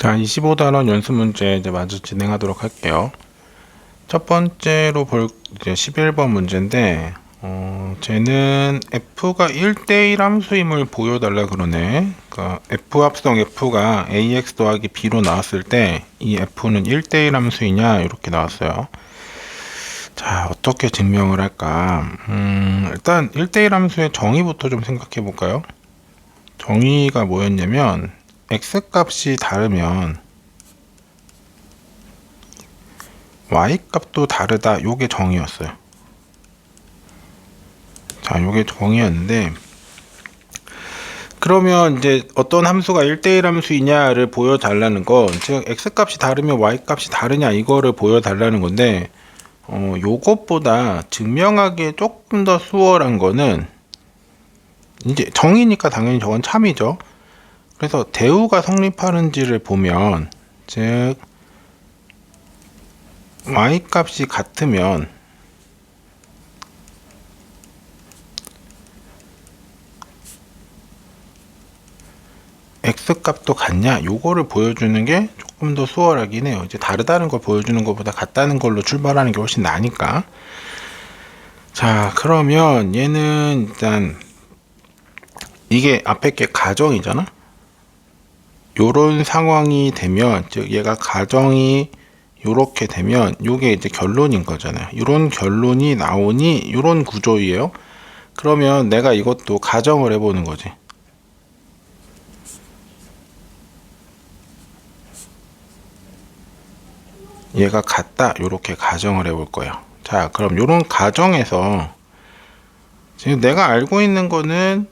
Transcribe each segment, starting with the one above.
자, 25단원 연습 문제 이제 마저 진행하도록 할게요. 첫 번째로 볼 이제 11번 문제인데, 쟤는 f가 1대1 함수임을 보여달라 그러네. 그러니까 f 합성 f가 ax 더하기 b로 나왔을 때 이 f는 1대1 함수이냐 이렇게 나왔어요. 자, 어떻게 증명을 할까? 일단 1대1 함수의 정의부터 좀 생각해 볼까요? 정의가 뭐였냐면 x 값이 다르면 y 값도 다르다. 요게 정의였어요. 자, 요게 정의였는데, 그러면 이제 어떤 함수가 1대1 함수이냐를 보여달라는 건, 즉 x 값이 다르면 y 값이 다르냐 이거를 보여달라는 건데, 요것보다 증명하기 조금 더 수월한 거는, 이제 정의니까 당연히 저건 참이죠. 그래서 대우가 성립하는지를 보면, 즉 y 값이 같으면 x 값도 같냐 요거를 보여주는 게 조금 더 수월하긴 해요. 이제 다르다는 걸 보여주는 것보다 같다는 걸로 출발하는 게 훨씬 나으니까. 자, 그러면 얘는 일단 이게 앞에 게 가정이잖아. 요런 상황이 되면, 즉 얘가 가정이 요렇게 되면 요게 이제 결론인 거잖아요. 요런 결론이 나오니 요런 구조이에요. 그러면 내가 이것도 가정을 해보는 거지. 얘가 같다 요렇게 가정을 해볼 거예요. 자, 그럼 요런 가정에서 지금 내가 알고 있는 거는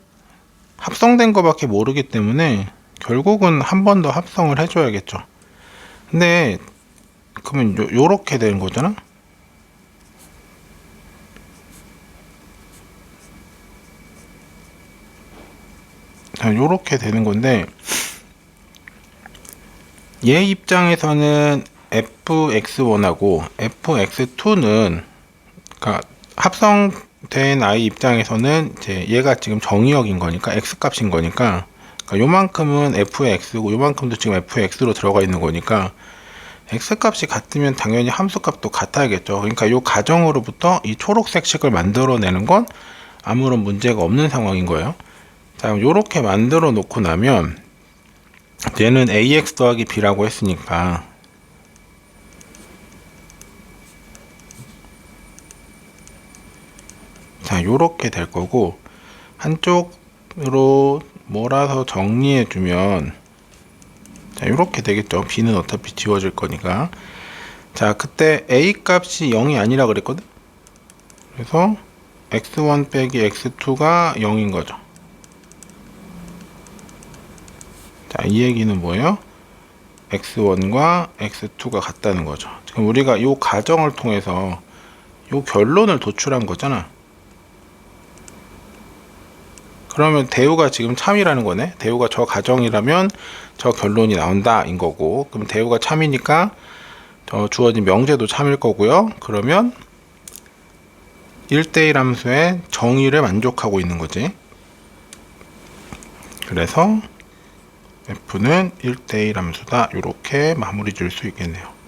합성된 거밖에 모르기 때문에 결국은 한 번 더 합성을 해줘야겠죠. 근데 그러면 요렇게 되는 거잖아. 자, 요렇게 되는 건데 얘 입장에서는 fx1하고 fx2는 그러니까 합성된 i 입장에서는 이제 얘가 지금 정의역인 거니까 x 값인 거니까, 그러니까 요만큼은 f의 x고 요만큼도 지금 f의 x로 들어가 있는 거니까 x 값이 같으면 당연히 함수 값도 같아야겠죠. 그러니까 요 가정으로부터 이 초록색 식을 만들어내는 건 아무런 문제가 없는 상황인 거예요. 자, 요렇게 만들어 놓고 나면 얘는 ax 더하기 b라고 했으니까 자, 요렇게 될 거고, 한쪽으로 몰아서 정리해 주면 자, 요렇게 되겠죠. b는 어차피 지워질 거니까. 자, 그때 a 값이 0이 아니라 그랬거든. 그래서 x1 빼기 x2가 0인 거죠. 자, 이 얘기는 뭐예요? x1과 x2가 같다는 거죠. 지금 우리가 이 가정을 통해서 이 결론을 도출한 거잖아. 그러면 대우가 지금 참이라는 거네. 대우가 저 가정이라면 저 결론이 나온다 인 거고, 그럼 대우가 참이니까 저 주어진 명제도 참일 거고요. 그러면 1대1 함수의 정의를 만족하고 있는 거지. 그래서 f는 1대1 함수다. 이렇게 마무리 줄 수 있겠네요.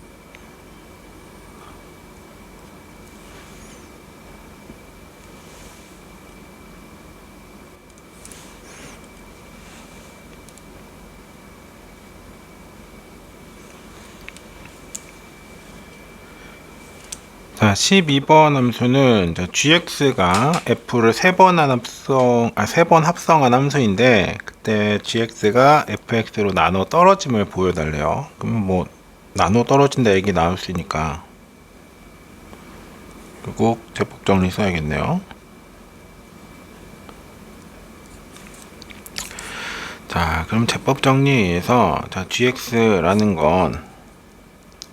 자, 12번 함수는 gx가 f를 3번 합성한 함수인데, 그때 gx가 fx로 나눠 떨어짐을 보여달래요. 그럼 뭐 나눠 떨어진다 얘기 나올 수 있으니까 결국 제법 정리 써야겠네요. 자, 그럼 제법 정리에 의해서 자, gx라는 건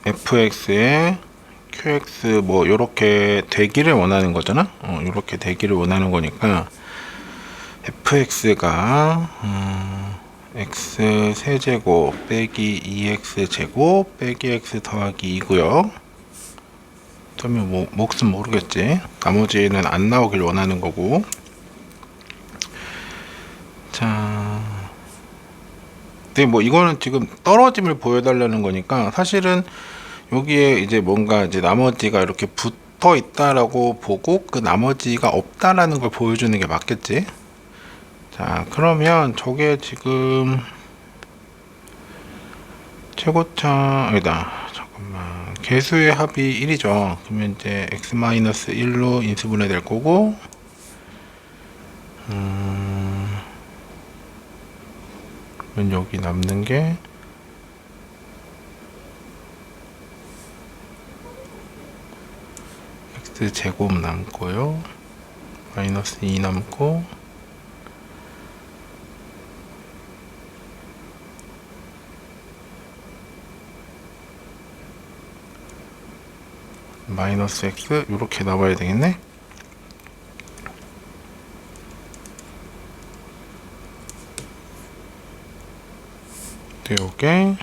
fx에 qx 뭐 요렇게 되기를 원하는 거잖아. 요렇게 되기를 원하는 거니까 fx가 x 세제곱 빼기 2x 제곱 빼기 x 더하기 2고요. 그러면 뭐 몫은 모르겠지. 나머지는 안 나오길 원하는 거고. 자, 근데 뭐 이거는 지금 떨어짐을 보여달라는 거니까 사실은 여기에 이제 뭔가 이제 나머지가 이렇게 붙어 있다라고 보고 그 나머지가 없다라는 걸 보여주는 게 맞겠지. 자, 그러면 저게 지금 최고차 아니다. 잠깐만. 개수의 합이 1이죠. 그러면 이제 x-1로 인수분해 될 거고, 그러면 여기 남는 게 x 제곱 남고요. 마이너스 2 남고, 마이너스 x 이렇게 나와야 되겠네. 요게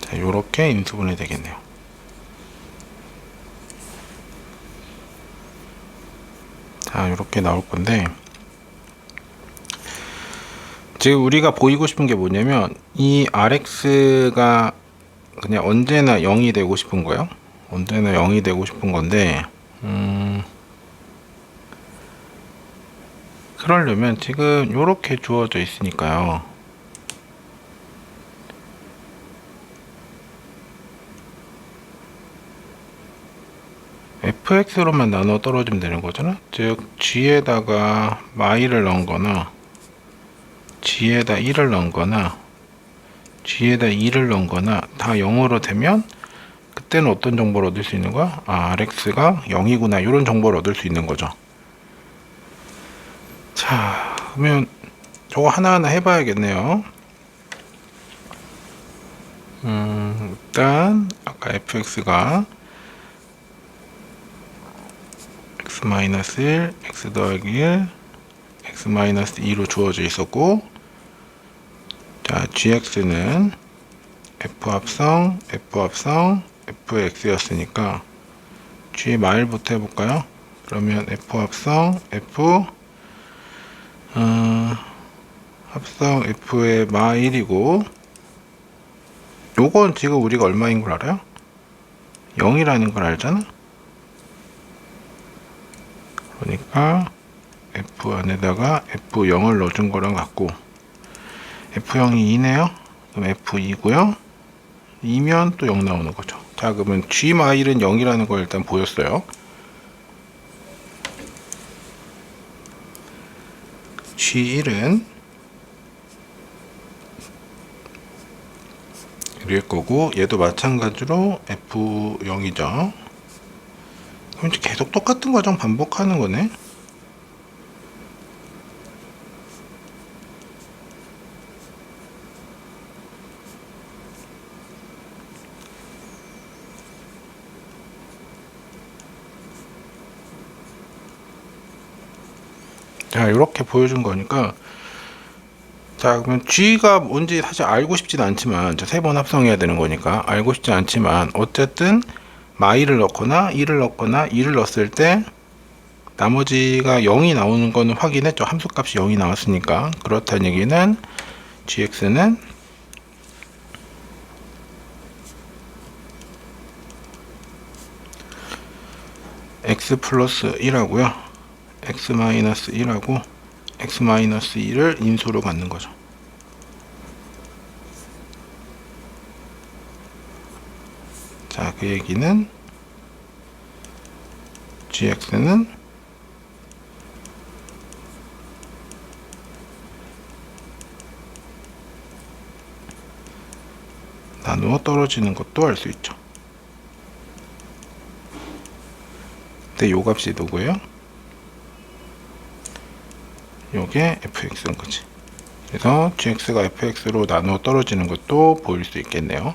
자, 요렇게 인수분해 되겠네요. 자, 요렇게 나올 건데, 지금 우리가 보이고 싶은 게 뭐냐면 이 RX가 그냥 언제나 0이 되고 싶은 거예요. 언제나 0이 되고 싶은 건데, 그러려면 지금 요렇게 주어져 있으니까요. fx로만 나눠 떨어지면 되는 거잖아. 즉 g에다가 마이를 넣은 거나 g에다 1을 넣은 거나 g에다 2를 넣은 거나 다 0으로 되면 그때는 어떤 정보를 얻을 수 있는 거야? 아, rx가 0이구나, 이런 정보를 얻을 수 있는 거죠. 자, 그러면 저거 하나하나 해봐야겠네요. 일단 아까 fx가 x-1, x 더하기 1, x-2로 주어져 있었고, 자, gx는 f 합성, fx였으니까 g 마일부터 해볼까요? 그러면 f 합성, 합성 f의 마1이고, 요건 지금 우리가 얼마인 걸 알아요? 0이라는 걸 알잖아? 그러니까 f 안에다가 f0을 넣어준 거랑 같고, f0이 2네요. 그럼 f2고요. 2면 또 0 나오는 거죠. 자, 그러면 g 마일은 0이라는 걸 일단 보였어요. g1은 이럴 거고, 얘도 마찬가지로 f0이죠. 그럼 이제 계속 똑같은 과정 반복하는 거네. 자, 이렇게 보여준 거니까, 자, 그러면 G가 뭔지 사실 알고 싶진 않지만, 세 번 합성해야 되는 거니까 알고 싶진 않지만, 어쨌든 마이를 넣거나 1을 넣거나 2를 넣었을 때 나머지가 0이 나오는 거는 확인했죠. 함수값이 0이 나왔으니까. 그렇다는 얘기는 gx는 x 플러스 1하고요, x 마이너스 1하고 x 마이너스 2를 인수로 갖는 거죠. 자, 그 얘기는 gx는 나누어 떨어지는 것도 알 수 있죠. 근데 요 값이 누구예요? 요게 fx인 거지. 그래서 gx가 fx로 나누어 떨어지는 것도 보일 수 있겠네요.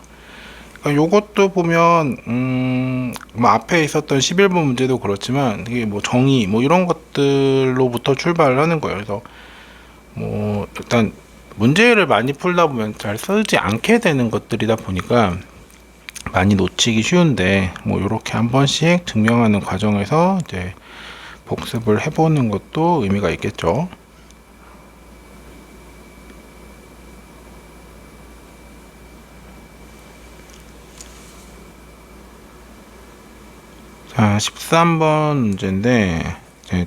그러니까 요것도 보면 뭐 앞에 있었던 11번 문제도 그렇지만 이게 뭐 정의 뭐 이런 것들로부터 출발을 하는 거예요. 그래서 뭐 일단 문제를 많이 풀다 보면 잘 쓰지 않게 되는 것들이다 보니까 많이 놓치기 쉬운데 뭐 이렇게 한 번씩 증명하는 과정에서 이제 복습을 해보는 것도 의미가 있겠죠. 자, 13번 문제인데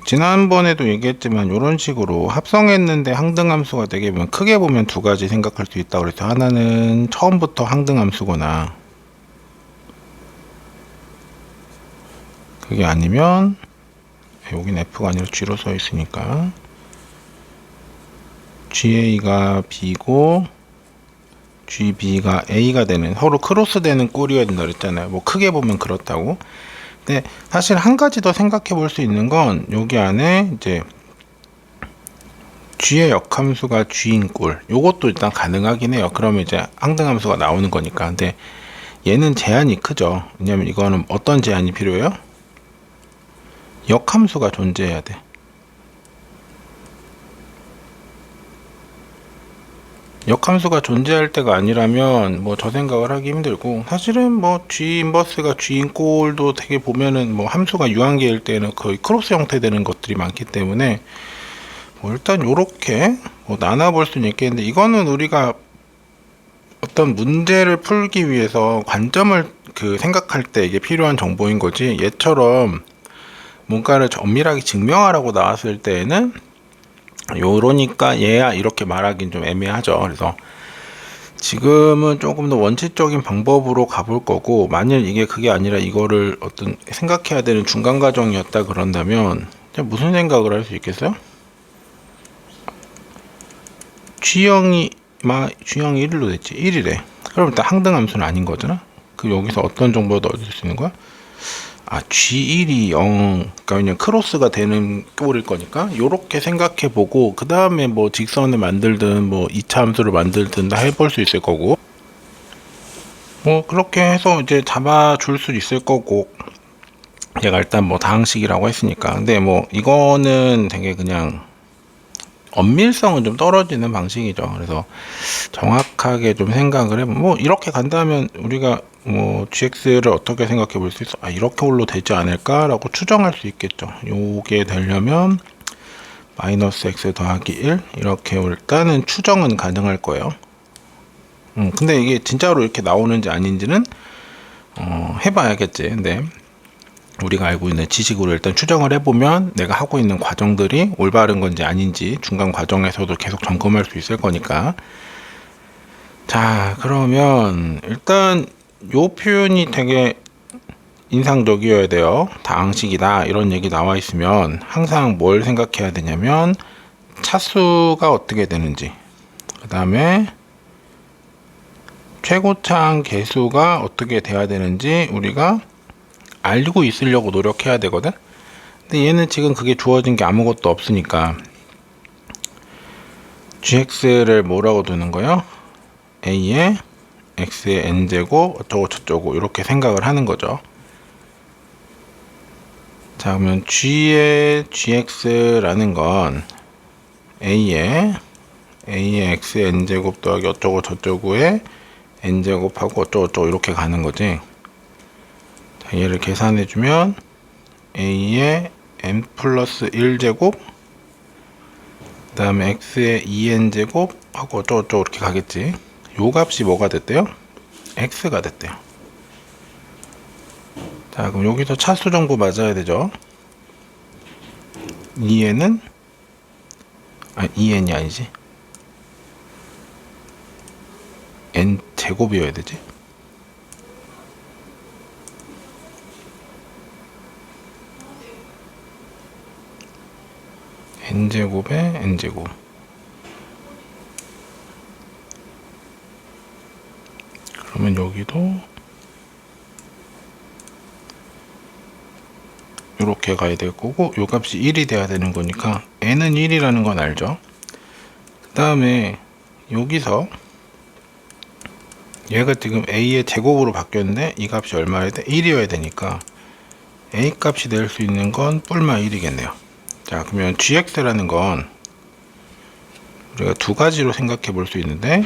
지난번에도 얘기했지만 이런 식으로 합성했는데 항등함수가 되게 보면 크게 보면 두 가지 생각할 수 있다고 그래서 하나는 처음부터 항등함수거나 그게 아니면 여긴 F가 아니라 G로 써 있으니까 GA가 B고 GB가 A가 되는 서로 크로스 되는 꼴이어야 된다 그랬잖아요. 뭐 크게 보면 그렇다고. 근데 사실 한 가지 더 생각해 볼 수 있는 건 여기 안에 이제 G의 역함수가 G인 꼴 요것도 일단 가능하긴 해요. 그러면 이제 항등함수가 나오는 거니까. 근데 얘는 제한이 크죠. 왜냐면 이거는 어떤 제한이 필요해요? 역함수가 존재해야 돼. 역함수가 존재할 때가 아니라면 뭐 저 생각을 하기 힘들고, 사실은 뭐 G 인버스가 G인 꼴도 되게 보면은 뭐 함수가 유한계일 때는 거의 크로스 형태 되는 것들이 많기 때문에 뭐 일단 요렇게 뭐 나눠볼 수는 있겠는데, 이거는 우리가 어떤 문제를 풀기 위해서 관점을 생각할 때 이게 필요한 정보인 거지, 얘처럼 뭔가를 엄밀하게 증명하라고 나왔을 때에는 요러니까 얘야 이렇게 말하긴 좀 애매하죠. 그래서 지금은 조금 더 원칙적인 방법으로 가볼 거고, 만일 이게 그게 아니라 이거를 어떤 생각해야 되는 중간 과정이었다 그런다면 무슨 생각을 할 수 있겠어요? G형이 1일로 됐지. 1이래. 그럼 일단 항등함수는 아닌 거잖아. 그 여기서 어떤 정보를 얻을 수 있는 거야? G1이 0, 그러니까 그냥 크로스가 되는 꼴일 거니까 요렇게 생각해 보고, 그 다음에 뭐 직선을 만들든 뭐 2차 함수를 만들든 다 해볼 수 있을 거고, 뭐 그렇게 해서 이제 잡아줄 수 있을 거고, 얘가 일단 뭐 다항식이라고 했으니까. 근데 뭐 이거는 되게 그냥 엄밀성은 좀 떨어지는 방식이죠. 그래서 정확하게 좀 생각을 해보면 뭐 이렇게 간다면 우리가 뭐 gx를 어떻게 생각해 볼 수 있어? 이렇게 홀로 되지 않을까 라고 추정할 수 있겠죠. 요게 되려면 마이너스 x 더하기 1 이렇게 일단은 추정은 가능할 거예요. 근데 이게 진짜로 이렇게 나오는지 아닌지는 해봐야겠지. 근데 우리가 알고 있는 지식으로 일단 추정을 해보면 내가 하고 있는 과정들이 올바른 건지 아닌지 중간 과정에서도 계속 점검할 수 있을 거니까. 자, 그러면 일단 요 표현이 되게 인상적이어야 돼요. 다항식이다 이런 얘기 나와 있으면 항상 뭘 생각해야 되냐면 차수가 어떻게 되는지, 그 다음에 최고차항 계수가 어떻게 돼야 되는지 우리가 알고 있으려고 노력해야 되거든. 근데 얘는 지금 그게 주어진 게 아무것도 없으니까 gx를 뭐라고 두는 거예요? a에 x의 n제곱 어쩌고 저쩌고 이렇게 생각을 하는 거죠. 자, 그러면 g의 gx라는 건 a에 x의 n제곱 더하기 어쩌고 저쩌고에 n제곱하고 어쩌고 저쩌고 이렇게 가는 거지. 자, 얘를 계산해 주면 a의 n 플러스 1제곱 그 다음에 x의 2n제곱 하고 어쩌고저쩌고 이렇게 가겠지. 요 값이 뭐가 됐대요? x가 됐대요. 자, 그럼 여기서 차수 정보 맞아야 되죠. 2n은 2n이 아니지, n 제곱이어야 되지. n제곱에 n제곱. 그러면 여기도 이렇게 가야 될 거고, 요 값이 1이 돼야 되는 거니까 n은 1이라는 건 알죠. 그 다음에 여기서 얘가 지금 a의 제곱으로 바뀌었는데 이 값이 얼마여야 돼? 1이어야 되니까 a 값이 될 수 있는 건 뿔마 1이겠네요. 자, 그러면 gx라는 건 우리가 두 가지로 생각해 볼 수 있는데,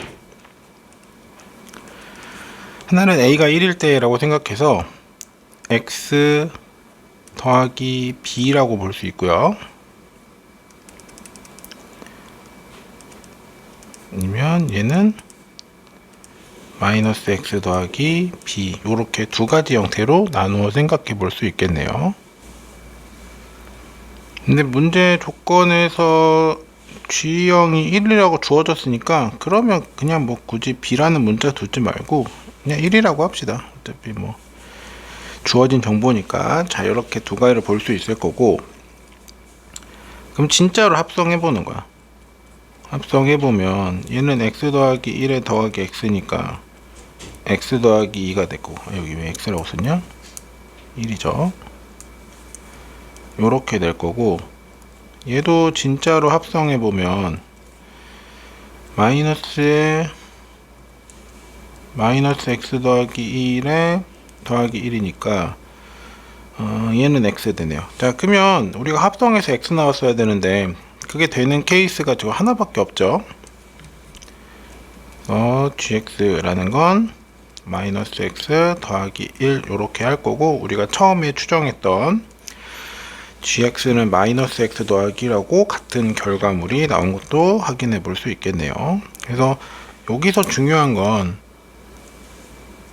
하나는 a가 1일 때라고 생각해서 x 더하기 b라고 볼 수 있고요. 아니면 얘는 마이너스 x 더하기 b, 이렇게 두 가지 형태로 나누어 생각해 볼 수 있겠네요. 근데 문제 조건에서 g형이 1이라고 주어졌으니까 그러면 그냥 뭐 굳이 b라는 문자 두지 말고 그냥 1이라고 합시다. 어차피 뭐 주어진 정보니까. 자, 이렇게 두 가지를 볼 수 있을 거고, 그럼 진짜로 합성해 보는 거야. 합성해 보면 얘는 x 더하기 1에 더하기 x니까 x 더하기 2가 됐고, 여기 왜 x라고 썼냐? 1이죠. 요렇게 될 거고, 얘도 진짜로 합성해 보면 마이너스 x 더하기 1에 더하기 1이니까 얘는 x 되네요. 자, 그러면 우리가 합성해서 x 나왔어야 되는데 그게 되는 케이스가 지금 하나밖에 없죠. gx라는 건 마이너스 x 더하기 1 이렇게 할 거고, 우리가 처음에 추정했던 gx는 마이너스 x 더하기라고 같은 결과물이 나온 것도 확인해 볼 수 있겠네요. 그래서 여기서 중요한 건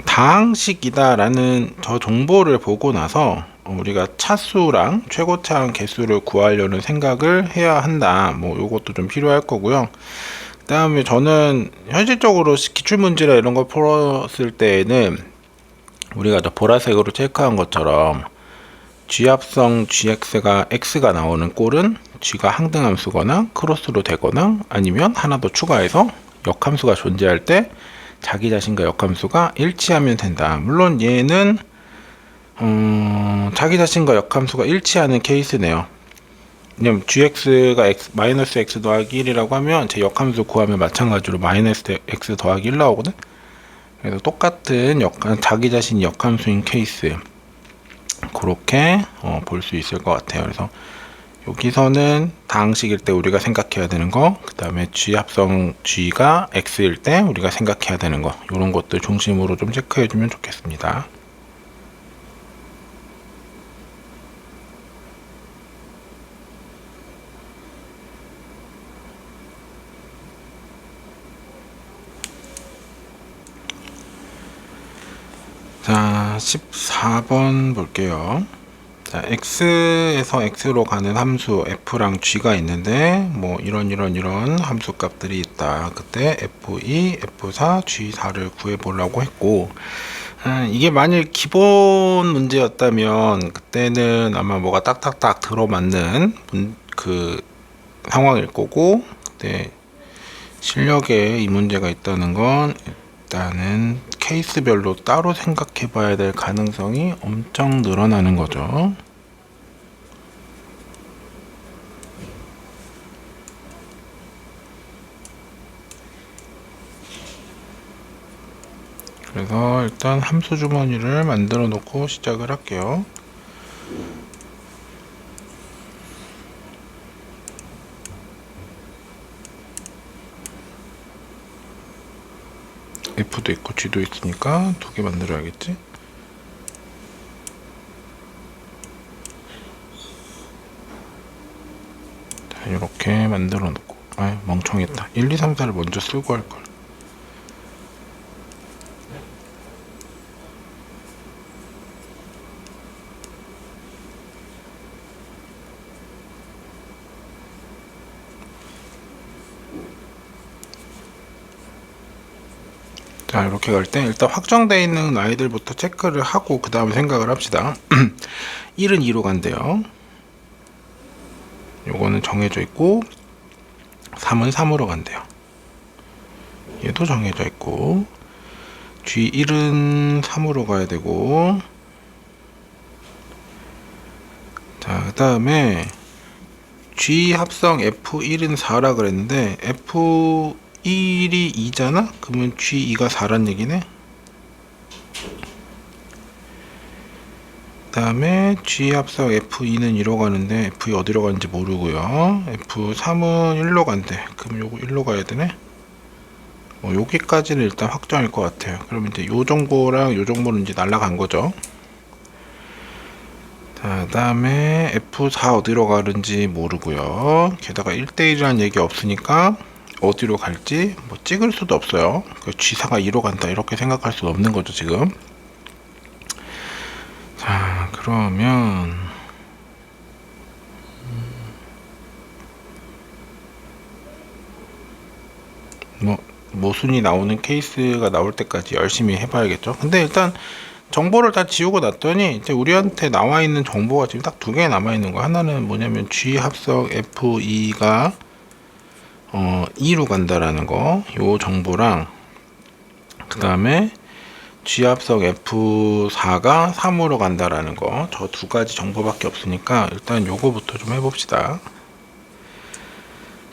다항식이다 라는 저 정보를 보고 나서 우리가 차수랑 최고차항 개수를 구하려는 생각을 해야 한다. 뭐 요것도 좀 필요할 거고요. 그 다음에 저는 현실적으로 기출문제나 이런 걸 풀었을 때에는 우리가 저 보라색으로 체크한 것처럼 g합성 gx가 x가 나오는 꼴은 g가 항등함수거나 크로스로 되거나 아니면 하나 더 추가해서 역함수가 존재할 때 자기 자신과 역함수가 일치하면 된다. 물론 얘는 자기 자신과 역함수가 일치하는 케이스네요. 왜냐면 gx가 마이너스 x 더하기 1이라고 하면 제 역함수 구하면 마찬가지로 마이너스 x 더하기 1 나오거든. 그래서 똑같은 자기 자신이 역함수인 케이스, 그렇게 볼 수 있을 것 같아요. 그래서 여기서는 다항식일 때 우리가 생각해야 되는 거, 그 다음에 g 합성 g가 x일 때 우리가 생각해야 되는 거, 이런 것들 중심으로 좀 체크해 주면 좋겠습니다. 자, 14번 볼게요. 자, x에서 x로 가는 함수 f랑 g가 있는데 뭐 이런 함수 값들이 있다. 그때 f2, f4, g4를 구해 보려고 했고, 이게 만일 기본 문제였다면 그때는 아마 뭐가 딱딱딱 들어맞는 그 상황일 거고, 그때 실력에 이 문제가 있다는 건 일단은 케이스별로 따로 생각해 봐야 될 가능성이 엄청 늘어나는 거죠. 그래서 일단 함수 주머니를 만들어 놓고 시작을 할게요. F도 있고 G도 있으니까 두 개 만들어야겠지. 자, 이렇게 만들어 놓고, 멍청했다. 1, 2, 3, 4를 먼저 쓰고 할걸. 자, 이렇게 갈 때 일단 확정되어 있는 아이들부터 체크를 하고 그 다음에 생각을 합시다. 1은 2로 간대요. 요거는 정해져 있고 3은 3으로 간대요. 얘도 정해져 있고 G1은 3으로 가야 되고, 자, 그 다음에 G 합성 F1은 4라 그랬는데 F1이 2잖아? 그러면 G2가 4란 얘기네. 그 다음에 G 합성 F2는 1로 가는데 F2 어디로 가는지 모르고요. F3은 1로 간대. 그럼 요거 1로 가야 되네. 뭐 여기까지는 일단 확정일 것 같아요. 그럼 이제 요 정보랑 요 정보는 이제 날라간 거죠. 자, 그다음에 F4 어디로 가는지 모르고요. 게다가 1대1이라는 얘기 없으니까 어디로 갈지 뭐 찍을 수도 없어요. G4가 2로 간다 이렇게 생각할 수 없는 거죠 지금. 자, 그러면 뭐 모순이 나오는 케이스가 나올 때까지 열심히 해봐야겠죠. 근데 일단 정보를 다 지우고 났더니 이제 우리한테 나와 있는 정보가 지금 딱 두 개 남아 있는 거. 하나는 뭐냐면 G 합성 F2가 2로 간다라는 거, 요 정보랑 그 다음에 G 합성 F4가 3으로 간다라는 거, 저 두 가지 정보밖에 없으니까 일단 요거부터 좀 해봅시다.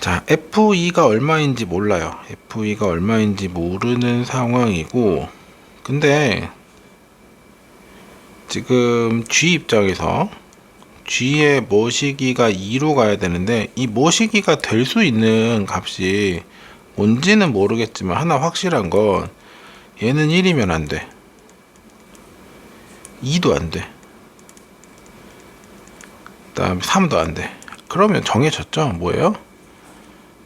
자, F2가 얼마인지 몰라요. F2가 얼마인지 모르는 상황이고, 근데 지금 G 입장에서 G의 모시기가 2로 가야 되는데, 이 모시기가 될 수 있는 값이 뭔지는 모르겠지만 하나 확실한 건 얘는 1이면 안 돼. 2도 안 돼. 그 다음에 3도 안 돼. 그러면 정해졌죠? 뭐예요?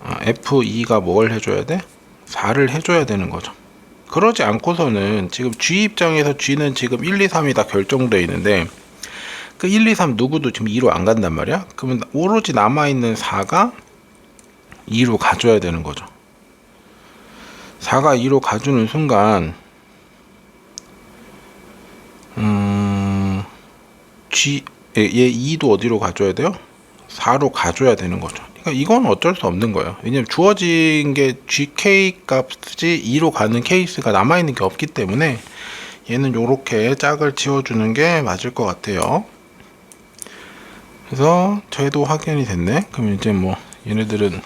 F2가 뭘 해줘야 돼? 4를 해줘야 되는 거죠. 그러지 않고서는 지금 G 입장에서 G는 지금 1, 2, 3이 다 결정되어 있는데 그 1, 2, 3 누구도 지금 2로 안 간단 말이야. 그러면 오로지 남아있는 4가 2로 가줘야 되는 거죠. 4가 2로 가주는 순간 얘 2도 어디로 가줘야 돼요? 4로 가줘야 되는 거죠. 그러니까 이건 어쩔 수 없는 거예요. 왜냐면 주어진 게 GK 값이 2로 가는 케이스가 남아있는 게 없기 때문에 얘는 요렇게 짝을 지워주는 게 맞을 것 같아요. 그래서 쟤도 확인이 됐네. 그럼 이제 뭐 얘네들은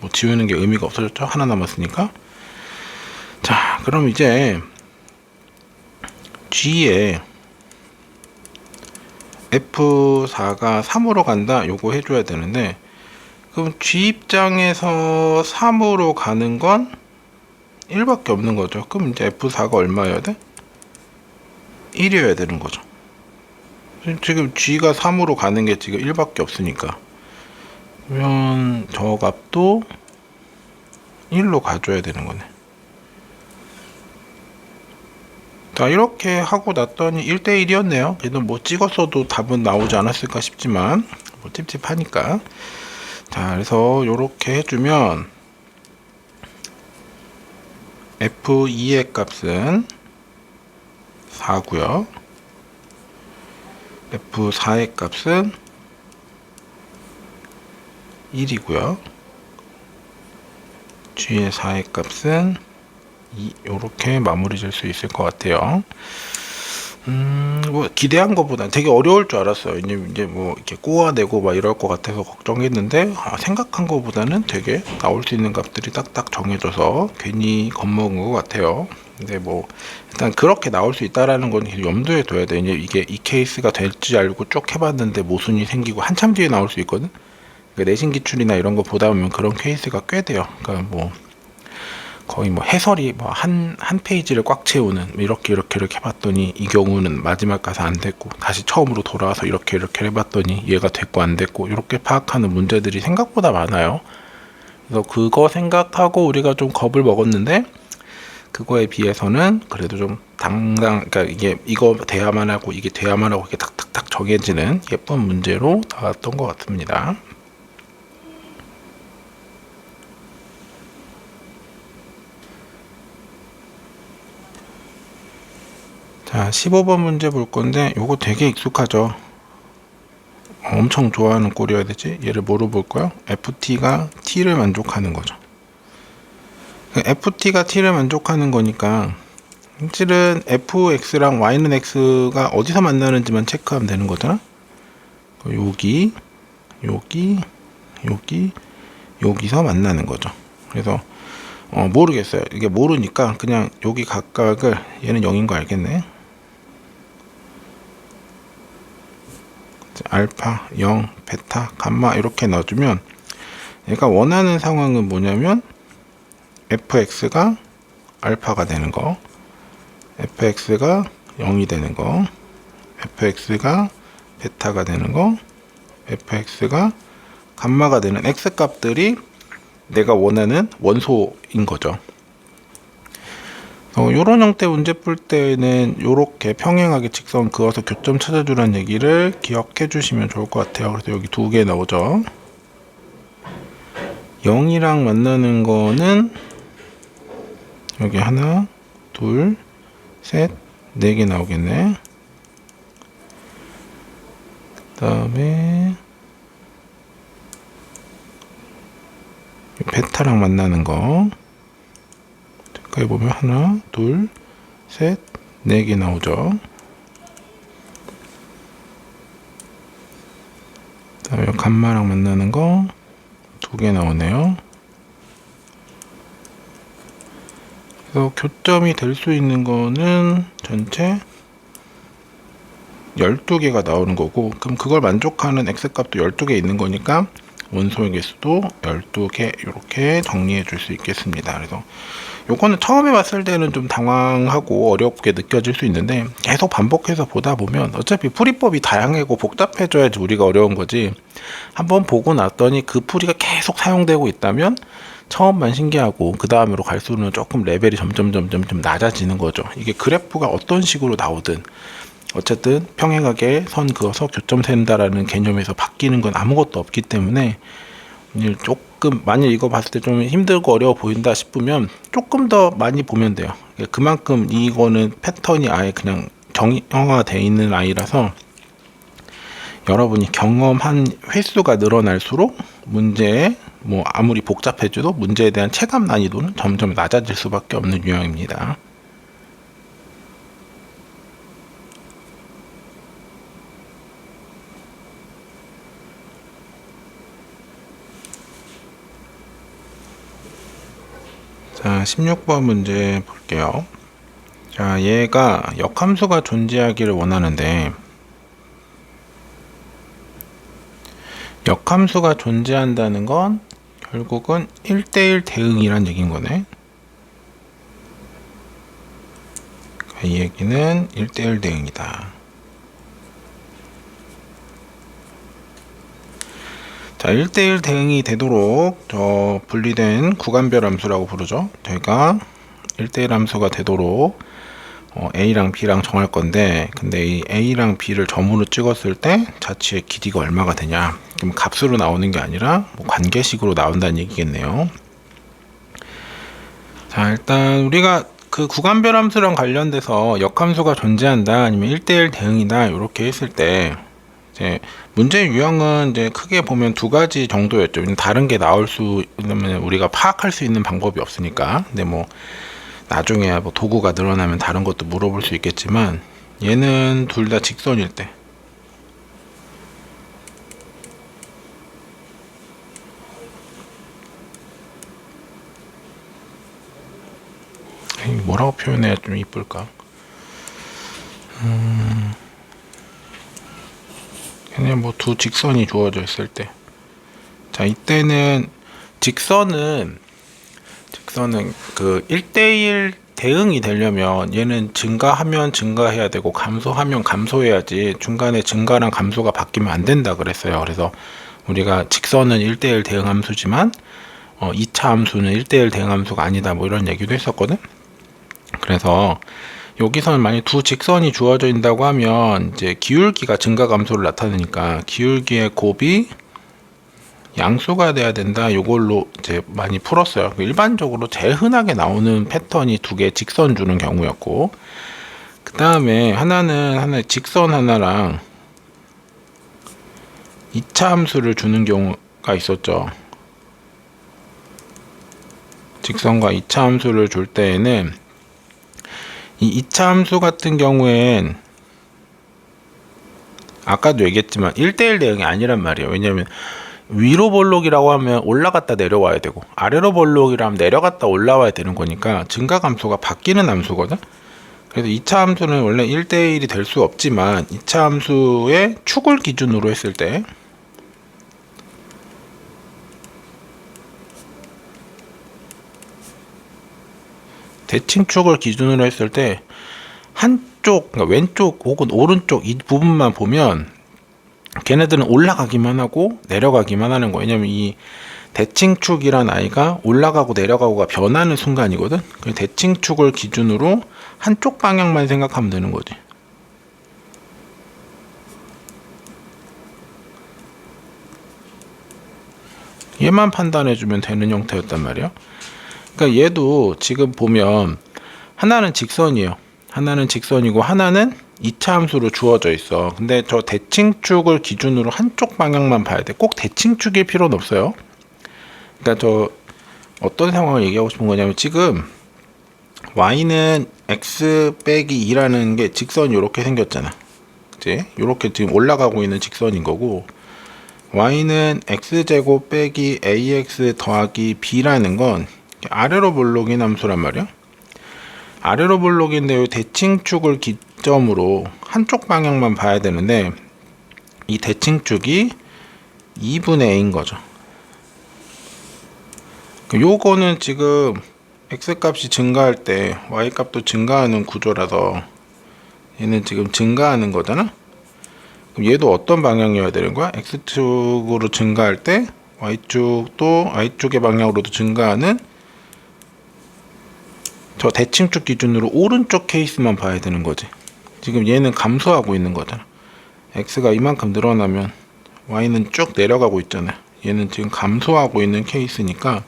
뭐 지우는 게 의미가 없어졌죠. 하나 남았으니까. 자, 그럼 이제 G에 F4가 3으로 간다 요거 해줘야 되는데, 그럼 G 입장에서 3으로 가는 건 1밖에 없는 거죠. 그럼 이제 F4가 얼마여야 돼? 1이어야 되는 거죠. 지금 G가 3으로 가는 게 지금 1밖에 없으니까, 그러면 저 값도 1로 가줘야 되는 거네. 자, 이렇게 하고 났더니 1대1이었네요. 그래도 뭐 찍었어도 답은 나오지 않았을까 싶지만 뭐 찝찝하니까. 자, 그래서 이렇게 해주면 F2의 값은 4고요. F4의 값은 1이고요. G의 4의 값은 2, 요렇게 마무리 질 수 있을 것 같아요. 뭐 기대한 것보다 되게 어려울 줄 알았어요. 이제 뭐 이렇게 꼬아내고 막 이럴 것 같아서 걱정했는데, 생각한 것보다는 되게 나올 수 있는 값들이 딱딱 정해져서 괜히 겁먹은 것 같아요. 근데 뭐 일단 그렇게 나올 수 있다라는 건 염두에 둬야 돼. 이게 이 케이스가 될지 알고 쭉 해봤는데 모순이 생기고 한참 뒤에 나올 수 있거든. 그러니까 내신 기출이나 이런 거 보다 보면 그런 케이스가 꽤 돼요. 그러니까 뭐 거의 뭐 해설이 뭐 한 페이지를 꽉 채우는 이렇게 해봤더니 이 경우는 마지막 가서 안 됐고, 다시 처음으로 돌아와서 이렇게 해봤더니 얘가 됐고 안 됐고, 이렇게 파악하는 문제들이 생각보다 많아요. 그래서 그거 생각하고 우리가 좀 겁을 먹었는데, 그거에 비해서는 그래도 좀 그러니까 이거 돼야만 하고 이게 돼야만 하고 이게 탁탁탁 정해지는 예쁜 문제로 나왔던 것 같습니다. 자, 15번 문제 볼 건데 요거 되게 익숙하죠. 엄청 좋아하는 꼴이어야 되지. 얘를 뭐로 볼 거야? FT가 T를 만족하는 거죠. FT가 T를 만족하는 거니까 실은 FX랑 Y는 X가 어디서 만나는지만 체크하면 되는 거잖아. 여기 여기서 만나는 거죠. 그래서 모르겠어요. 이게 모르니까 그냥 여기 각각을, 얘는 0인 거 알겠네. 알파, 0, 베타, 감마 이렇게 넣어주면 얘가 원하는 상황은 뭐냐면 fx가 알파가 되는 거, fx가 0이 되는 거, fx가 베타가 되는 거, fx가 감마가 되는 x 값들이 내가 원하는 원소인 거죠. 요런 형태 문제 풀 때는 요렇게 평행하게 직선 그어서 교점 찾아주라는 얘기를 기억해 주시면 좋을 것 같아요. 그래서 여기 두 개 나오죠. 0이랑 만나는 거는 여기 하나, 둘, 셋, 네 개 나오겠네. 그 다음에 베타랑 만나는 거 여기 보면 하나, 둘, 셋, 네 개 나오죠. 그 다음에 감마랑 만나는 거 두 개 나오네요. 그래서 교점이 될 수 있는 거는 전체 12개가 나오는 거고, 그럼 그걸 만족하는 x값도 12개 있는 거니까 원소의 개수도 12개 이렇게 정리해 줄 수 있겠습니다. 그래서 요거는 처음에 봤을 때는 좀 당황하고 어렵게 느껴질 수 있는데 계속 반복해서 보다 보면 어차피 풀이법이 다양하고 복잡해져야지 우리가 어려운 거지, 한번 보고 났더니 그 풀이가 계속 사용되고 있다면 처음만 신기하고 그 다음으로 갈수록 조금 레벨이 점점 낮아지는 거죠. 이게 그래프가 어떤 식으로 나오든 어쨌든 평행하게 선 그어서 교점 센다라는 개념에서 바뀌는 건 아무것도 없기 때문에 조금 만약 이거 봤을 때 좀 힘들고 어려워 보인다 싶으면 조금 더 많이 보면 돼요. 그만큼 이거는 패턴이 아예 그냥 정형화되어 있는 아이라서 여러분이 경험한 횟수가 늘어날수록 문제에 뭐 아무리 복잡해져도 문제에 대한 체감 난이도는 점점 낮아질 수밖에 없는 유형입니다. 자, 16번 문제 볼게요. 자, 얘가 역함수가 존재하기를 원하는데 역함수가 존재한다는 건 결국은 1대1 대응이란 얘기인 거네. 이 얘기는 1대1 대응이다. 자, 1대1 대응이 되도록 저 분리된 구간별 함수라고 부르죠. 저희가 1대1 함수가 되도록 A랑 B랑 정할 건데, 근데 이 A랑 B를 점으로 찍었을 때 자취의 길이가 얼마가 되냐, 그럼 값으로 나오는 게 아니라 뭐 관계식으로 나온다는 얘기겠네요. 자, 일단 우리가 그 구간별 함수랑 관련돼서 역함수가 존재한다 아니면 1대1 대응이다 이렇게 했을 때 이제 문제 유형은 이제 크게 보면 두 가지 정도였죠. 다른 게 나올 수 있는 우리가 파악할 수 있는 방법이 없으니까. 근데 뭐 나중에 뭐 도구가 늘어나면 다른 것도 물어볼 수 있겠지만 얘는 둘 다 직선일 때 뭐라고 표현해야 좀 이쁠까? 그냥 뭐 두 직선이 주어져 있을 때, 자 이때는 직선은 그 1대1 대응이 되려면 얘는 증가하면 증가해야 되고 감소하면 감소해야지 중간에 증가랑 감소가 바뀌면 안 된다 그랬어요. 그래서 우리가 직선은 1대1 대응 함수지만 2차 함수는 1대1 대응 함수가 아니다 뭐 이런 얘기도 했었거든. 그래서 여기서는 만약 두 직선이 주어져 있다고 하면 이제 기울기가 증가 감소를 나타내니까 기울기의 곱이 양수가 돼야 된다. 요걸로 이제 많이 풀었어요. 일반적으로 제일 흔하게 나오는 패턴이 두 개 직선 주는 경우였고, 그 다음에 하나의 직선 하나랑 2차 함수를 주는 경우가 있었죠. 직선과 2차 함수를 줄 때에는 이 2차 함수 같은 경우엔 아까도 얘기했지만 1대1 대응이 아니란 말이에요. 왜냐면 위로 볼록이라고 하면 올라갔다 내려와야 되고 아래로 볼록이라 하면 내려갔다 올라와야 되는 거니까 증가 감소가 바뀌는 함수거든. 그래서 2차 함수는 원래 1대1이 될 수 없지만 2차 함수의 축을 기준으로 했을 때 대칭축을 기준으로 했을 때 한쪽, 그러니까 왼쪽 혹은 오른쪽 이 부분만 보면 걔네들은 올라가기만 하고 내려가기만 하는 거예요. 왜냐면 이 대칭축이란 아이가 올라가고 내려가고가 변하는 순간이거든. 그 대칭축을 기준으로 한쪽 방향만 생각하면 되는 거지. 얘만 판단해주면 되는 형태였단 말이야. 그러니까 얘도 지금 보면 하나는 직선이에요. 하나는 직선이고 하나는 2차 함수로 주어져 있어. 근데 저 대칭축을 기준으로 한쪽 방향만 봐야 돼. 꼭 대칭축일 필요는 없어요. 그러니까 저 어떤 상황을 얘기하고 싶은 거냐면 지금 y는 x 빼기 2라는 게 직선이 이렇게 생겼잖아. 그치? 이렇게 지금 올라가고 있는 직선인 거고 y는 x제곱 빼기 ax 더하기 b라는 건 아래로 볼록인 함수란 말이야. 아래로 볼록인데 이 대칭축을 기점으로 한쪽 방향만 봐야 되는데 이 대칭축이 2분의 a인 거죠. 요거는 지금 x 값이 증가할 때 y 값도 증가하는 구조라서 얘는 지금 증가하는 거잖아. 그럼 얘도 어떤 방향이어야 되는 거야? x축으로 증가할 때 y축도 y축의 방향으로도 증가하는 저 대칭축 기준으로 오른쪽 케이스만 봐야 되는 거지. 지금 얘는 감소하고 있는 거잖아. x가 이만큼 늘어나면 y는 쭉 내려가고 있잖아요. 얘는 지금 감소하고 있는 케이스니까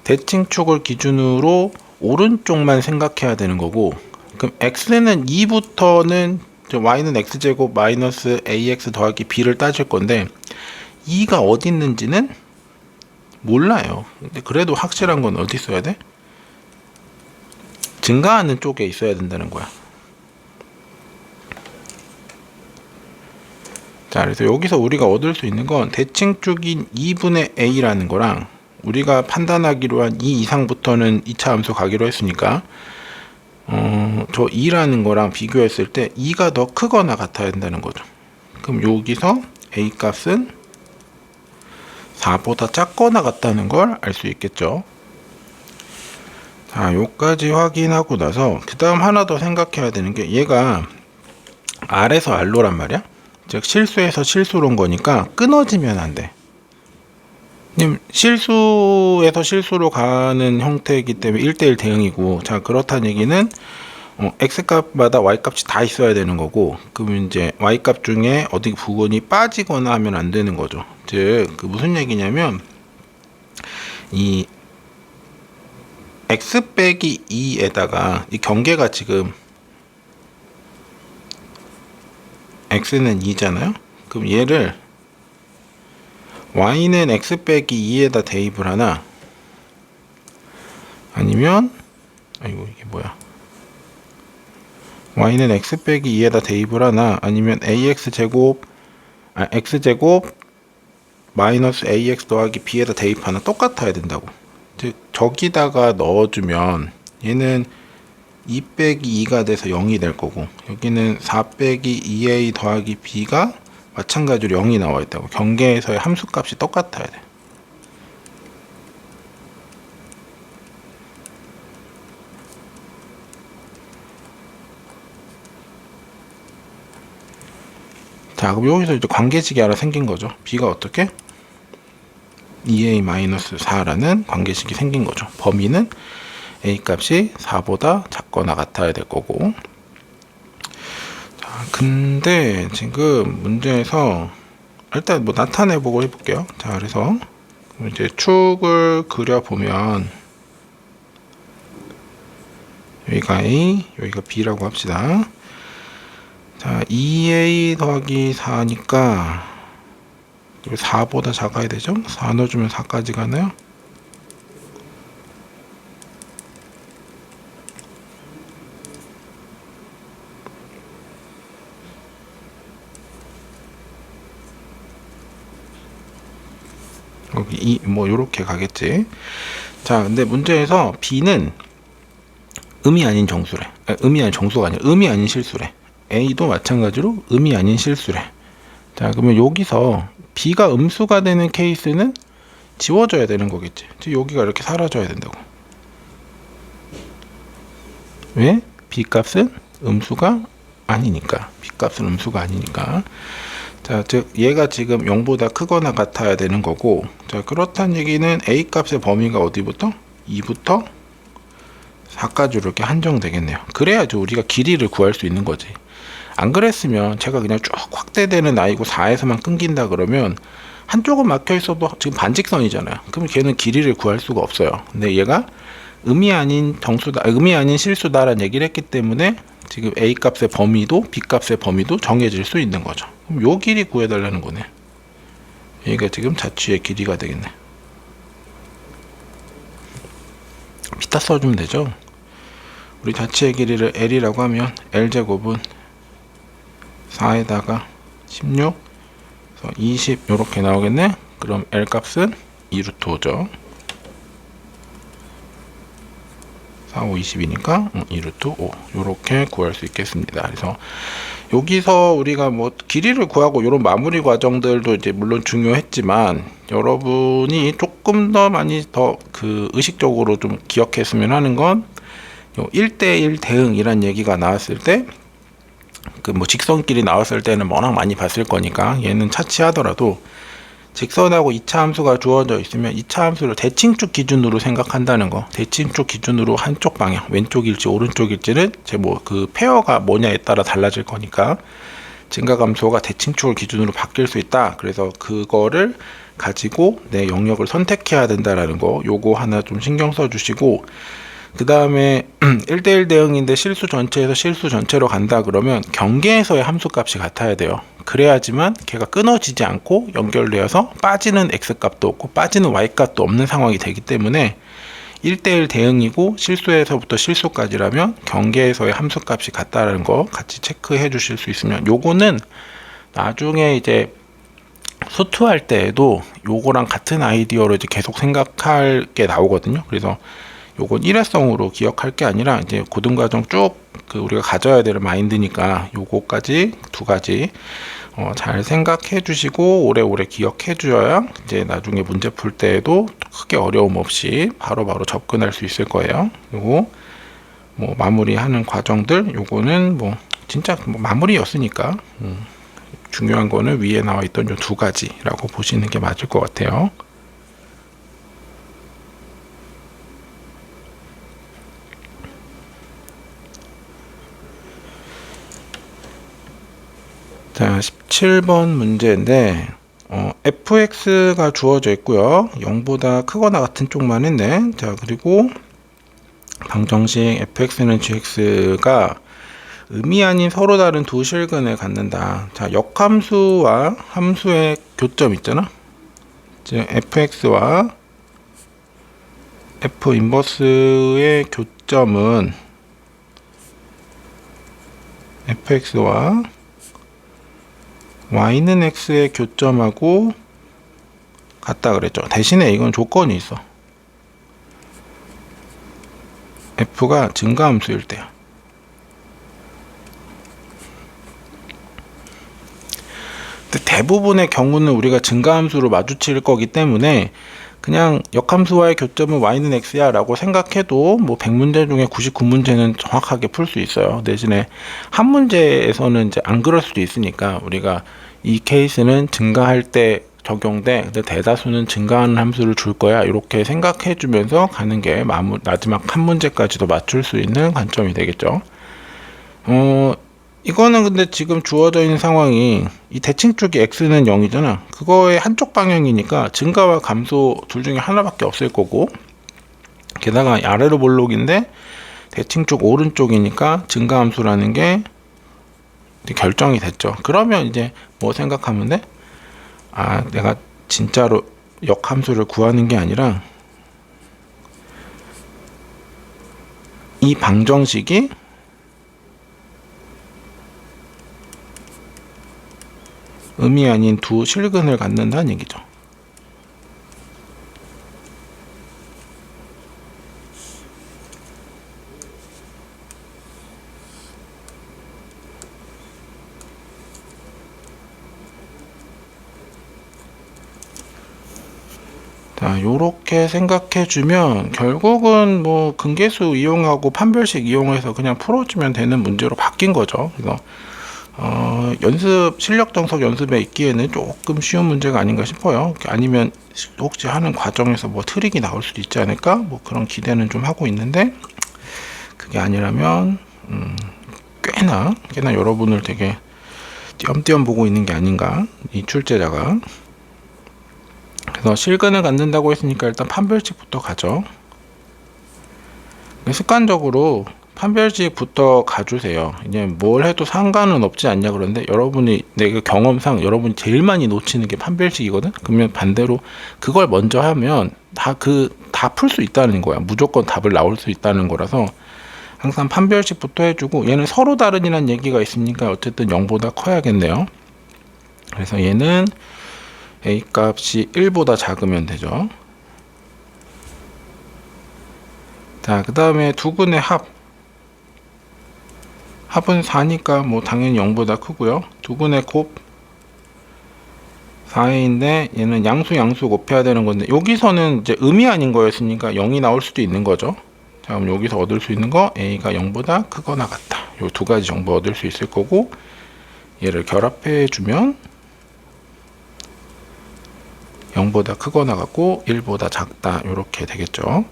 대칭축을 기준으로 오른쪽만 생각해야 되는 거고, 그럼 x는 2부터는 y는 x제곱 마이너스 ax 더하기 b를 따질 건데 2가 어디 있는지는 몰라요. 근데 그래도 확실한 건 어디 있어야 돼? 증가하는 쪽에 있어야 된다는 거야. 자, 그래서 여기서 우리가 얻을 수 있는 건 대칭축인 2분의 a라는 거랑 우리가 판단하기로 한 2 이상부터는 2차 함수 가기로 했으니까 저 2라는 거랑 비교했을 때 2가 더 크거나 같아야 된다는 거죠. 그럼 여기서 a 값은 4보다 작거나 같다는 걸 알 수 있겠죠. 자, 요까지 확인하고 나서 그 다음 하나 더 생각해야 되는 게 얘가 R에서 R로란 말이야. 즉 실수에서 실수로인 거니까 끊어지면 안 돼. 실수에서 실수로 가는 형태이기 때문에 1대1 대응이고, 자 그렇다는 얘기는 x값마다 y값이 다 있어야 되는 거고, 그러면 이제 y값 중에 어디 부분이 빠지거나 하면 안 되는 거죠. 즉 그 무슨 얘기냐면 이 x 빼기 2에다가 이 경계가 지금 x는 2잖아요. 그럼 얘를 y는 x 빼기 2에다 대입을 하나, 아니면 아이고 이게 뭐야, y는 x 빼기 2에다 대입을 하나, 아니면 x제곱 마이너스 ax 더하기 b에다 대입하나, 똑같아야 된다고. 즉 저기다가 넣어주면 얘는 2 빼기 2가 돼서 0이 될 거고, 여기는 4 빼기 2a 더하기 b가 마찬가지로 0이 나와 있다고. 경계에서의 함수값이 똑같아야 돼. 자, 그럼 여기서 이제 관계식이 하나 생긴 거죠. b가 어떻게? 2a-4라는 관계식이 생긴 거죠. 범위는 a 값이 4보다 작거나 같아야 될 거고. 자, 근데 지금 문제에서 일단 뭐 나타내보고 해볼게요. 자, 그래서 이제 축을 그려보면 여기가 a, 여기가 b라고 합시다. 자, 2a 더하기 4니까 4보다 작아야 되죠? 4 넣어주면 4까지 가나요? 여기 뭐 요렇게 가겠지. 자, 근데 문제에서 b는 음이 아닌 정수래. 음이 아닌 정수가 아니라 음이 아닌 실수래. a도 마찬가지로 음이 아닌 실수래. 자, 그러면 여기서 b가 음수가 되는 케이스는 지워져야 되는 거겠지. 즉 여기가 이렇게 사라져야 된다고. 왜? B값은 음수가 아니니까. B값은 음수가 아니니까. 자, 즉 얘가 지금 0보다 크거나 같아야 되는 거고, 자, 그렇다는 얘기는 A값의 범위가 어디부터? 2부터 4까지 이렇게 한정되겠네요. 그래야죠 우리가 길이를 구할 수 있는 거지. 안 그랬으면 제가 그냥 쭉 확대되는 i고 4에서만 끊긴다 그러면 한쪽은 막혀 있어도 지금 반직선이잖아요. 그럼 걔는 길이를 구할 수가 없어요. 근데 얘가 음이 아닌 정수다, 음이 아닌 실수다라는 얘기를 했기 때문에 지금 A 값의 범위도 B 값의 범위도 정해질 수 있는 거죠. 그럼 요 길이 구해달라는 거네. 얘가 지금 자취의 길이가 되겠네. 피타 써주면 되죠. 우리 자취의 길이를 L이라고 하면 L제곱은 4에다가 16, 20 요렇게 나오겠네. 그럼 L 값은 2루트 5죠. 4, 5, 20이니까 2루트 5 요렇게 구할 수 있겠습니다. 그래서 여기서 우리가 뭐 길이를 구하고 이런 마무리 과정들도 이제 물론 중요했지만 여러분이 조금 더 많이 더 그 의식적으로 좀 기억했으면 하는 건 1대1 대응이란 얘기가 나왔을 때 그 뭐 직선끼리 나왔을 때는 워낙 많이 봤을 거니까 얘는 차치하더라도 직선하고 2차 함수가 주어져 있으면 2차 함수를 대칭축 기준으로 생각한다는 거. 대칭축 기준으로 한쪽 방향, 왼쪽일지 오른쪽일지는 제 뭐 그 페어가 뭐냐에 따라 달라질 거니까 증가감소가 대칭축을 기준으로 바뀔 수 있다. 그래서 그거를 가지고 내 영역을 선택해야 된다라는 거. 요거 하나 좀 신경 써 주시고, 그 다음에 1대1 대응인데 실수 전체에서 실수 전체로 간다 그러면 경계에서의 함수값이 같아야 돼요. 그래야지만 걔가 끊어지지 않고 연결되어서 빠지는 x값도 없고 빠지는 y값도 없는 상황이 되기 때문에 1대1 대응이고 실수에서부터 실수까지라면 경계에서의 함수값이 같다라는 거 같이 체크해 주실 수 있으면, 요거는 나중에 이제 수투할 때에도 요거랑 같은 아이디어로 이제 계속 생각할 게 나오거든요. 그래서 요건 일회성으로 기억할 게 아니라 이제 고등과정 쭉 그 우리가 가져야 될 마인드니까 요거까지 두 가지 잘 생각해 주시고 오래오래 기억해 주어야 이제 나중에 문제 풀 때에도 크게 어려움 없이 바로바로 접근할 수 있을 거예요. 요거 뭐 마무리하는 과정들, 요거는 뭐 진짜 뭐 마무리였으니까 중요한 거는 위에 나와 있던 요 두 가지라고 보시는 게 맞을 것 같아요. 자, 17번 문제인데 fx가 주어져 있고요. 0보다 크거나 같은 쪽만 했네. 자, 그리고 방정식 fx는 gx가 음이 아닌 서로 다른 두 실근을 갖는다. 자, 역함수와 함수의 교점 있잖아. 즉 fx와 f 인버스의 교점은 fx와 y는 x의 교점하고 같다 그랬죠. 대신에 이건 조건이 있어. f가 증가함수일 때야. 근데 대부분의 경우는 우리가 증가함수로 마주칠 거기 때문에 그냥 역함수와의 교점은 y는 x야 라고 생각해도 뭐 100문제 중에 99문제는 정확하게 풀 수 있어요. 대신에 한 문제에서는 이제 안 그럴 수도 있으니까 우리가 이 케이스는 증가할 때 적용돼, 근데 대다수는 증가하는 함수를 줄 거야 이렇게 생각해 주면서 가는 게 마지막 한 문제까지도 맞출 수 있는 관점이 되겠죠. 이거는 근데 지금 주어져 있는 상황이 이 대칭축이 x는 0이잖아. 그거의 한쪽 방향이니까 증가와 감소 둘 중에 하나밖에 없을 거고, 게다가 아래로 볼록인데 대칭축 오른쪽이니까 증가함수라는 게 결정이 됐죠. 그러면 이제 뭐 생각하면 돼? 아, 내가 진짜로 역함수를 구하는 게 아니라 이 방정식이 음이 아닌 두 실근을 갖는다는 얘기죠. 자, 요렇게 생각해 주면 결국은 뭐 근계수 이용하고 판별식 이용해서 그냥 풀어주면 되는 문제로 바뀐 거죠. 그래서 연습 실력 정석 연습에 있기에는 조금 쉬운 문제가 아닌가 싶어요. 아니면 혹시 하는 과정에서 뭐 트릭이 나올 수도 있지 않을까? 뭐 그런 기대는 좀 하고 있는데, 그게 아니라면 꽤나 여러분을 되게 띄엄띄엄 보고 있는 게 아닌가, 이 출제자가. 그래서 실근을 갖는다고 했으니까 일단 판별식부터 가죠. 습관적으로 판별식부터 가주세요. 이제 뭘 해도 상관은 없지 않냐 그러는데, 여러분이 내가 경험상 여러분이 제일 많이 놓치는 게 판별식이거든. 그러면 반대로 그걸 먼저 하면 다 풀 수 있다는 거야. 무조건 답을 나올 수 있다는 거라서 항상 판별식부터 해주고, 얘는 서로 다른이라는 얘기가 있으니까 어쨌든 0보다 커야겠네요. 그래서 얘는 A 값이 1보다 작으면 되죠. 자, 그 다음에 두근의 합은 4니까 뭐 당연히 0보다 크고요. 두근의 곱 4인데 얘는 양수 곱해야 되는 건데, 여기서는 이제 음이 아닌 거였으니까 0이 나올 수도 있는 거죠. 자, 그럼 여기서 얻을 수 있는 거 A가 0보다 크거나 같다. 요 두 가지 정보 얻을 수 있을 거고, 얘를 결합해 주면 0보다 크거나 같고 1보다 작다, 요렇게 되겠죠.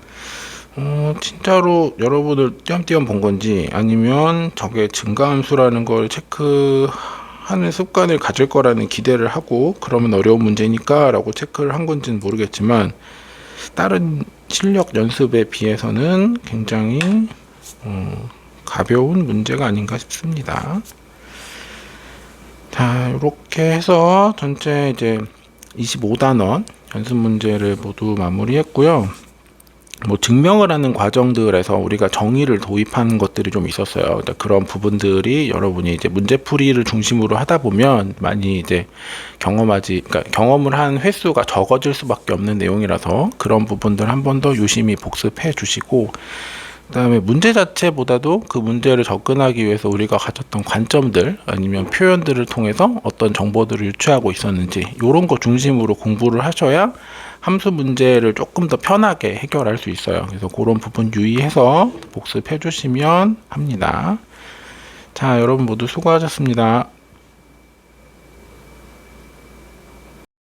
진짜로 여러분을 띄엄띄엄 본 건지, 아니면 저게 증가함수라는 걸 체크하는 습관을 가질 거라는 기대를 하고 그러면 어려운 문제니까 라고 체크를 한 건지는 모르겠지만, 다른 실력 연습에 비해서는 굉장히 가벼운 문제가 아닌가 싶습니다. 자, 이렇게 해서 전체 이제 25단원 연습 문제를 모두 마무리했고요. 뭐 증명을 하는 과정들에서 우리가 정의를 도입하는 것들이 좀 있었어요. 그런 부분들이 여러분이 이제 문제풀이를 중심으로 하다 보면 많이 이제 그러니까 경험을 한 횟수가 적어질 수밖에 없는 내용이라서, 그런 부분들 한 번 더 유심히 복습해 주시고, 그다음에 문제 자체보다도 그 문제를 접근하기 위해서 우리가 가졌던 관점들 아니면 표현들을 통해서 어떤 정보들을 유추하고 있었는지, 이런 거 중심으로 공부를 하셔야 함수 문제를 조금 더 편하게 해결할 수 있어요. 그래서 그런 부분 유의해서 복습해 주시면 합니다. 자, 여러분 모두 수고하셨습니다.